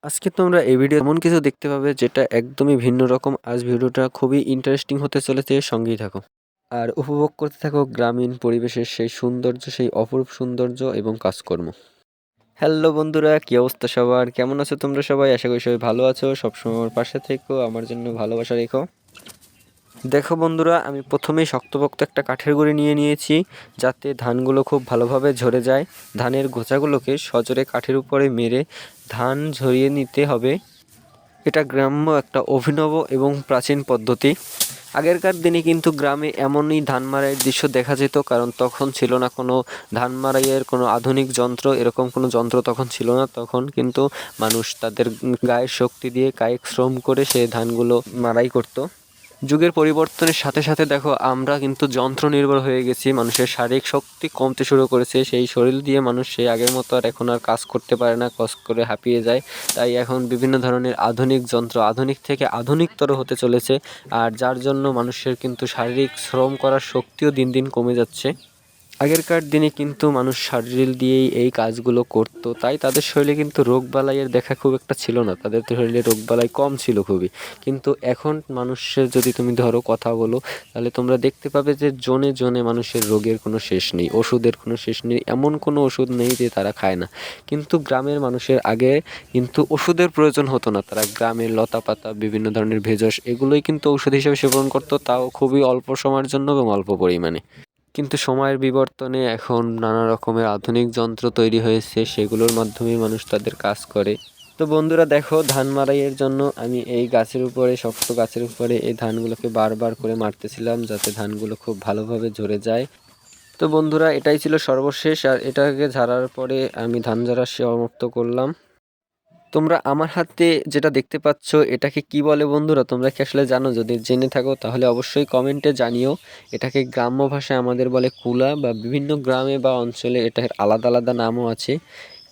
আজকে তোমরা এই ভিডিও এমন কিছু দেখতে পাবে যেটা একদমই ভিন্ন রকম। আজ ভিডিওটা খুবই ইন্টারেস্টিং হতে চলেছে, সঙ্গেই থাকো আর উপভোগ করতে থাকো গ্রামীণ পরিবেশের সেই সৌন্দর্য, সেই অপরূপ সৌন্দর্য এবং কাজকর্ম। হ্যালো বন্ধুরা, কি অবস্থা সবার? কেমন আছো তোমরা সবাই? আশা করি সবাই ভালো আছো। সবসময় আমার পাশে থেকো, আমার জন্য ভালোবাসা রেখো। দেখো বন্ধুরা, আমি প্রথমেই শক্তপোক্ত একটা কাঠের গুঁড়ি নিয়ে নিয়েছি, যাতে ধানগুলো খুব ভালোভাবে ঝরে যায়। ধানের গোছাগুলোকে সজোরে কাঠের উপরে মেরে ধান ঝরিয়ে নিতে হবে। এটা গ্রাম্য একটা অভিনব এবং প্রাচীন পদ্ধতি। আগেরকার দিনে কিন্তু গ্রামে এমনই ধান মাড়াইয়ের দৃশ্য দেখা যেত, কারণ তখন ছিল না কোনো ধান মাড়াইয়ের কোনো আধুনিক যন্ত্র। এরকম কোনো যন্ত্র তখন ছিল না। তখন কিন্তু মানুষ তাদের গায়ের শক্তি দিয়ে কায়িক শ্রম করে সেই ধানগুলো মাড়াই করতো। যুগের পরিবর্তনের সাথে সাথে দেখো আমরা কিন্তু যন্ত্র নির্ভর হয়ে গেছি। মানুষের শারীরিক শক্তি কমতে শুরু করেছে। সেই শরীর দিয়ে মানুষ সেই আগের মতো আর এখন আর কাজ করতে পারে না, কষ্ট করে হাঁপিয়ে যায়। তাই এখন বিভিন্ন ধরনের আধুনিক যন্ত্র আধুনিক থেকে আধুনিকতর হতে চলেছে, আর যার জন্য মানুষের কিন্তু শারীরিক শ্রম করার শক্তিও দিন দিন কমে যাচ্ছে। আগেরকার দিনে কিন্তু মানুষ শরীর দিয়েই এই কাজগুলো করত, তাই তাদের শরীরে কিন্তু রোগবালাইয়ের দেখা খুব একটা ছিল না। তাদের শরীরে রোগবালাই কম ছিল খুবই। কিন্তু এখন মানুষের যদি তুমি ধরো কথা বলো, তাহলে তোমরা দেখতে পাবে যে জনে জনে মানুষের রোগের কোনো শেষ নেই, ওষুধের কোনো শেষ নেই। এমন কোনো ওষুধ নেই যে তারা খায় না। কিন্তু গ্রামের মানুষের আগে কিন্তু ওষুধের প্রয়োজন হতো না। তারা গ্রামের লতা পাতা, বিভিন্ন ধরনের ভেষজ, এগুলোই কিন্তু ঔষধ হিসেবে সেবন করতো, তাও খুবই অল্প সময়ের জন্য এবং অল্প পরিমাণে। কিন্তু সময়ের বিবর্তনে এখন নানা রকমের আধুনিক যন্ত্র তৈরি হয়েছে, সেগুলোর মাধ্যমে মানুষ তাদের কাজ করে। তো বন্ধুরা দেখো, ধান মাড়াইয়ের জন্য আমি এই গাছের উপরে, শক্ত গাছের উপরে এই ধানগুলোকে বারবার করে মারতেছিলাম, যাতে ধানগুলো খুব ভালোভাবে ঝরে যায়। তো বন্ধুরা, এটাই ছিল সর্বশেষ। আর এটাকে ঝাড়ার পরে আমি ধান ঝাড়া সমাপ্ত করলাম। তোমরা আমার হাতে যেটা দেখতে পাচ্ছ, এটাকে কি বলে বন্ধুরা? তোমরা কি আসলে জানো? যদি জেনে থাকো তাহলে অবশ্যই কমেন্টে জানিও। এটাকে গ্রাম্য ভাষায় আমাদের বলে কুলা, বা বিভিন্ন গ্রামে বা অঞ্চলে এটার আলাদা আলাদা নামও আছে।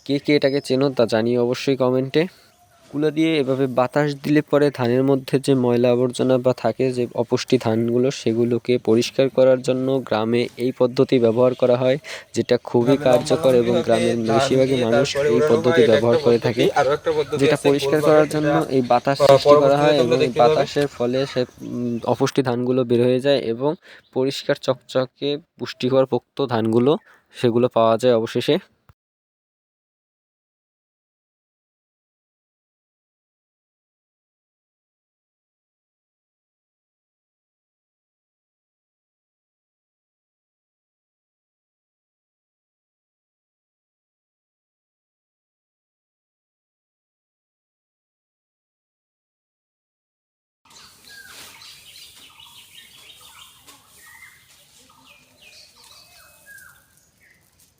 কে কে এটাকে চেনো তা জানিও অবশ্যই কমেন্টে। কুলা দিয়ে এভাবে বাতাস দিলে পরে ধানের মধ্যে যে ময়লা আবর্জনা বা থাকে, যে অপুষ্টি ধানগুলো, সেগুলোকে পরিষ্কার করার জন্য গ্রামে এই পদ্ধতি ব্যবহার করা হয়, যেটা খুবই কার্যকর এবং গ্রামের বেশিরভাগই মানুষ এই পদ্ধতি ব্যবহার করে থাকে। যেটা পরিষ্কার করার জন্য এই বাতাস সৃষ্টি করা হয়, এবং এই বাতাসের ফলে সে অপুষ্টি ধানগুলো বের হয়ে যায় এবং পরিষ্কার চকচকে পুষ্টিকর পোক্ত ধানগুলো সেগুলো পাওয়া যায় অবশেষে।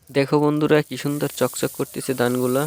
দেখো বন্ধুরা, কি সুন্দর চকচক করতেছে ধানগুলা।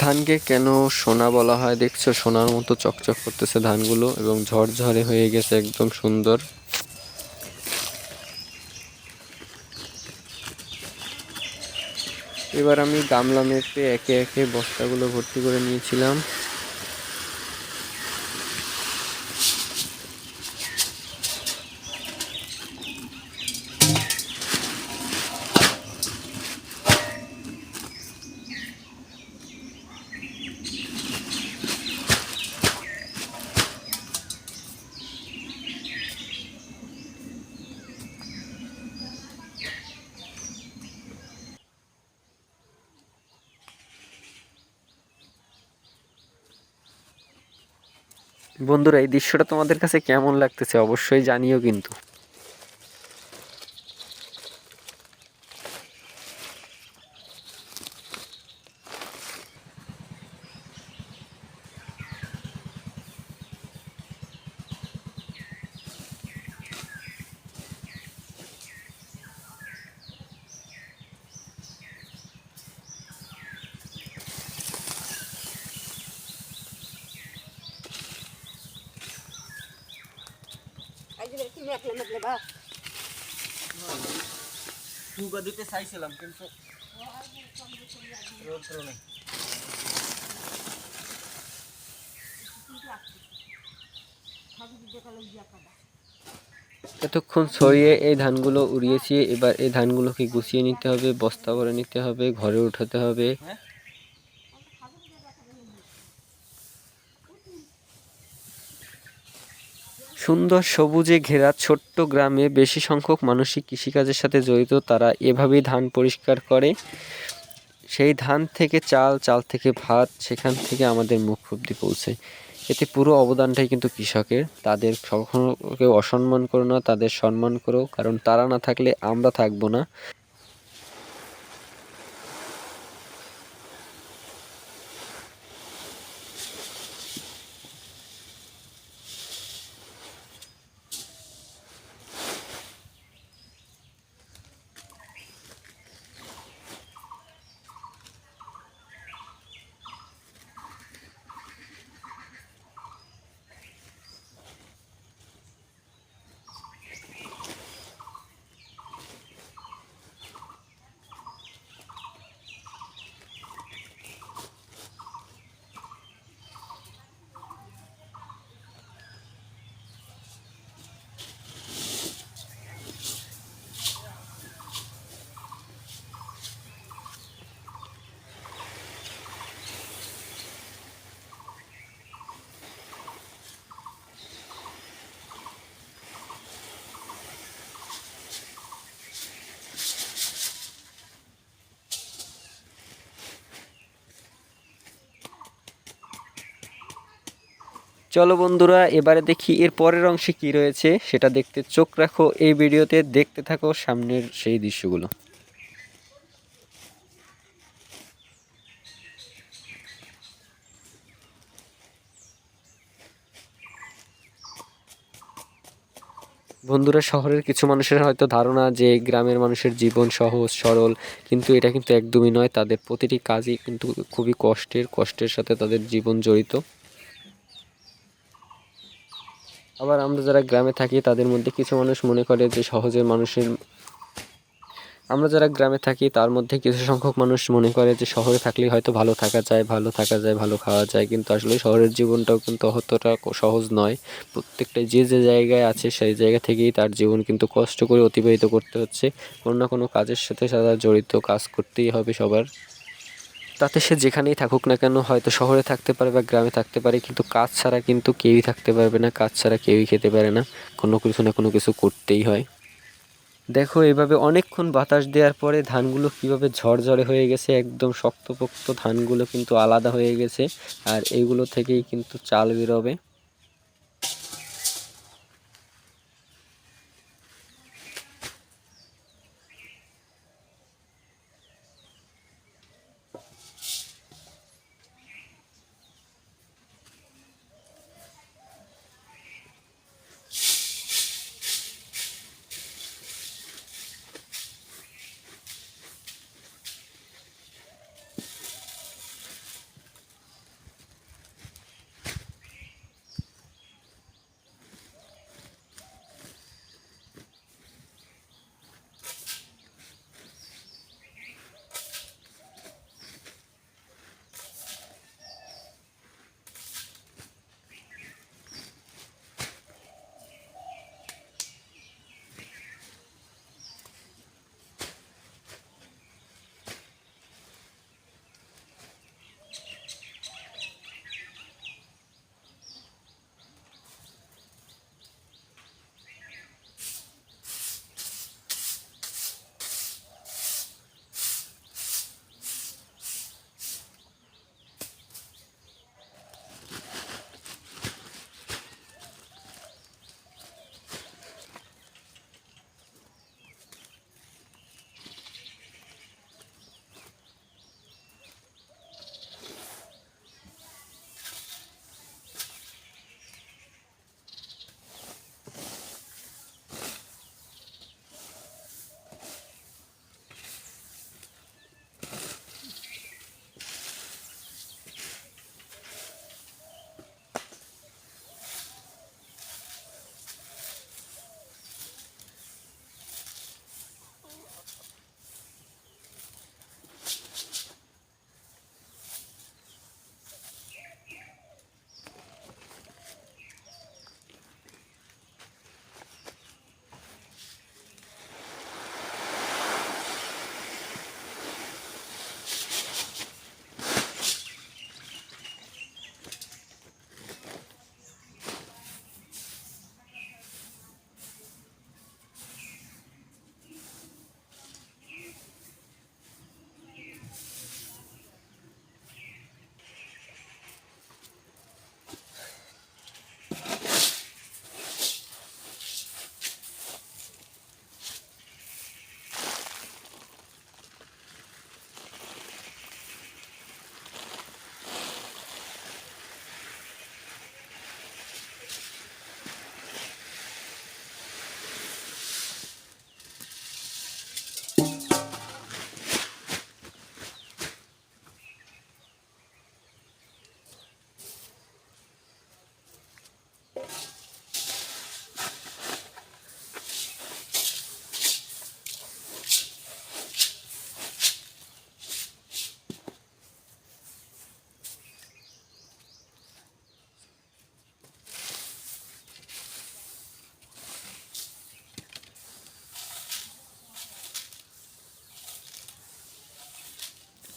ধানকে কেন সোনা বলা হয় দেখছো? সোনার মতো চকচক করতেছে ধানগুলো এবং ঝরঝরে হয়ে গেছে, একদম সুন্দর। এবার আমি গামলা মেপে একে একে বস্তাগুলো ভর্তি করে নিয়েছিলাম। বন্ধুরা, এই দৃশ্যটা তোমাদের কাছে কেমন লাগতেছে অবশ্যই জানিও কিন্তু। ফুগা দিতে চাইছিলাম কিন্তু এতক্ষণ ছড়িয়ে এই ধানগুলো উড়িয়েছি, এবার এই ধানগুলোকে গুছিয়ে নিতে হবে, বস্তা ভরে নিতে হবে, ঘরে উঠাতে হবে। সুন্দর সবুজে ঘেরা ছোট্ট গ্রামে বেশি সংখ্যক মানুষই কৃষিকাজের সাথে জড়িত। তারা এভাবেই ধান পরিষ্কার করে, সেই ধান থেকে চাল, চাল থেকে ভাত, সেখান থেকে আমাদের মুখ অব্দি পৌঁছায়। এতে পুরো অবদানটাই কিন্তু কৃষকের। তাদের কখনো কেউ অসম্মান করো না, তাদের সম্মান করো, কারণ তারা না থাকলে আমরা থাকবো না। চলো বন্ধুরা, এবারে দেখি এর পরের অংশে কি রয়েছে, সেটা দেখতে চোখ রাখো এই ভিডিওতে, দেখতে থাকো সামনের সেই দৃশ্যগুলো। বন্ধুরা, শহরের কিছু মানুষের হয়তো ধারণা যে গ্রামের মানুষের জীবন সহজ সরল, কিন্তু এটা কিন্তু একদমই নয়। তাদের প্রতিটি কাজই কিন্তু খুবই কষ্টের সাথে তাদের জীবন জড়িত। আবার আমরা যারা গ্রামে থাকি তাদের মধ্যে কিছু মানুষ মনে করে যে সহজের মানুষের, আমরা যারা গ্রামে থাকি তার মধ্যে কিছু সংখ্যক মানুষ মনে করে যে শহরে থাকলেই হয়তো ভালো থাকা যায়, ভালো খাওয়া যায়, কিন্তু আসলে শহরের জীবনটাও কিন্তু অতটা সহজ নয়। প্রত্যেকটা যে যে জায়গায় আছে সেই জায়গা থেকেই তার জীবন কিন্তু কষ্ট করে অতিবাহিত করতে হচ্ছে। কোনো না কোনো কাজের সাথে তারা জড়িত, কাজ করতেই হবে সবার। তাতে সে যেখানেই থাকুক না কেন, হয়তো শহরে থাকতে পারে বা গ্রামে থাকতে পারে, কিন্তু কাজ ছাড়া কিন্তু কেউই থাকতে পারবে না, কাজ ছাড়া কেউই খেতে পারে না, কোনো কিছু না কোনো কিছু করতেই হয়। দেখো এভাবে অনেকক্ষণ বাতাস দেওয়ার পরে ধানগুলো কিভাবে ঝরঝরে হয়ে গেছে, একদম শক্তপোক্ত ধানগুলো কিন্তু আলাদা হয়ে গেছে। আর এইগুলো থেকেই কিন্তু চাল বেরোবে।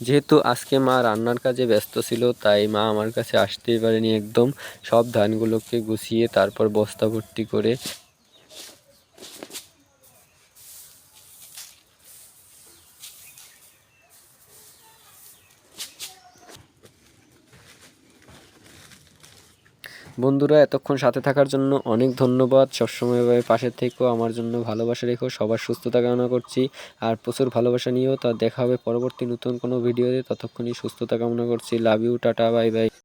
যেহেতু আজকে মা রান্নার কাজে ব্যস্ত ছিল, তাই মা আমার কাছে আসতেই পারেনি একদম। সব ধানগুলোকে গুছিয়ে তারপর বস্তা ভর্তি করে বন্ধুরা, এতক্ষণ সাথে থাকার জন্য অনেক ধন্যবাদ। সবসময় এভাবে পাশে থেকো, আমার জন্য ভালোবাসা রেখো। সবার সুস্থতা কামনা করছি, আর প্রচুর ভালোবাসা নিয়েও। তা দেখা হবে পরবর্তী নতুন কোনো ভিডিওতে। ততক্ষণই সুস্থতা কামনা করছি। Love you, tata, bye by.